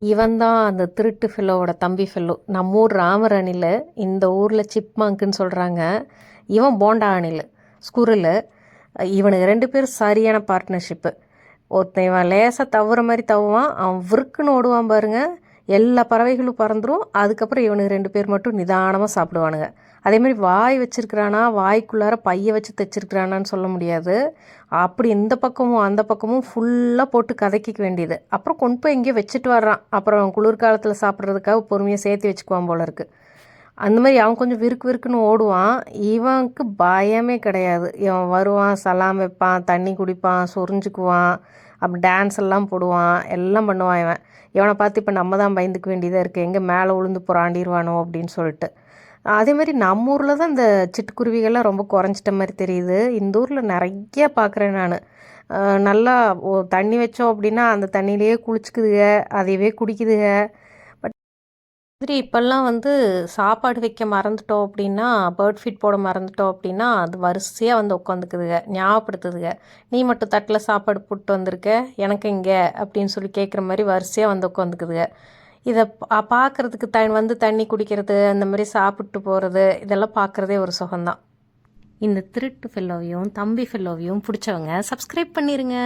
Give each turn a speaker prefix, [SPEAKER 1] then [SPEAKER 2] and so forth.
[SPEAKER 1] இவன் தான் அந்த திருட்டு ஃபெல்லோவோட தம்பி ஃபெல்லோ. நம்ம ஊர் ராமர் அணில், இந்த ஊரில் சிப்மாங்க்குன்னு சொல்கிறாங்க. இவன் போண்டா அணில், ஸ்குரில். இவனுக்கு 2 பேரும் சரியான பார்ட்னர்ஷிப்பு. ஒருத்தன் இவன் லேசாக தவுற மாதிரி தவுவான், அவன் விருக்குன்னு ஓடுவான் பாருங்க, எல்லா பறவைகளும் பறந்துடும். அதுக்கப்புறம் இவனுக்கு 2 பேர் மட்டும் நிதானமாக சாப்பிடுவானுங்க. அதே மாதிரி வாய் வச்சிருக்கிறானா, வாய்க்குள்ளார பைய வச்சு தைச்சிருக்கிறானான்னு சொல்ல முடியாது. அப்படி இந்த பக்கமும் அந்த பக்கமும் ஃபுல்லாக போட்டு கதக்கிக்க வேண்டியது. அப்புறம் கொண்டு போய் எங்கேயோ வச்சுட்டு வர்றான். அப்புறம் குளிர்காலத்தில் சாப்பிட்றதுக்காக பொறுமையாக சேர்த்து வச்சுக்குவான் போல இருக்கு. அந்த மாதிரி அவன் கொஞ்சம் விறுக்கு விறுக்குன்னு ஓடுவான். இவனுக்கு பயமே கிடையாது. இவன் வருவான், சலாம் வைப்பான், தண்ணி குடிப்பான், சொரிஞ்சுக்குவான், அப்படி டான்ஸ் எல்லாம் போடுவான், எல்லாம் பண்ணுவான். இவனை பார்த்து இப்போ நம்ம தான் பயந்துக்க வேண்டியதாக இருக்குது, எங்கே மேலே விழுந்து புறாண்டிடுவானோ அப்படின்னு சொல்லிட்டு. அதே மாதிரி நம்ம ஊரில் தான் இந்த சிட்டுக்குருவிகள்லாம் ரொம்ப குறைஞ்சிட்ட மாதிரி தெரியுது. இந்த ஊரில் நிறைய பார்க்குறேன் நான். நல்லா தண்ணி வச்சோம் அப்படின்னா அந்த தண்ணியிலேயே குளிச்சுக்குதுக, அதையவே குடிக்குதுக. பட் மாதிரி இப்போல்லாம் வந்து சாப்பாடு வைக்க மறந்துட்டோம் அப்படின்னா, பேர்ட் ஃபீட் போட மறந்துட்டோம் அப்படின்னா, அது வரிசையாக வந்து உட்காந்துக்குதுக, ஞாபகப்படுத்துதுக. நீ மட்டும் தட்டில் சாப்பாடு போட்டு வந்திருக்க, எனக்கு இங்கே அப்படின்னு சொல்லி கேட்குற மாதிரி வரிசையாக வந்து உட்காந்துக்குதுக. இதை பார்க்குறதுக்கு வந்து தண்ணி குடிக்கிறது, அந்த மாதிரி சாப்பிட்டு போகிறது, இதெல்லாம் பார்க்குறதே ஒரு சுகம்தான். இந்த திருட்டு ஃபெல்லோவையும் தம்பி ஃபெல்லோவையும் பிடிச்சவங்க சப்ஸ்கிரைப் பண்ணிடுங்க.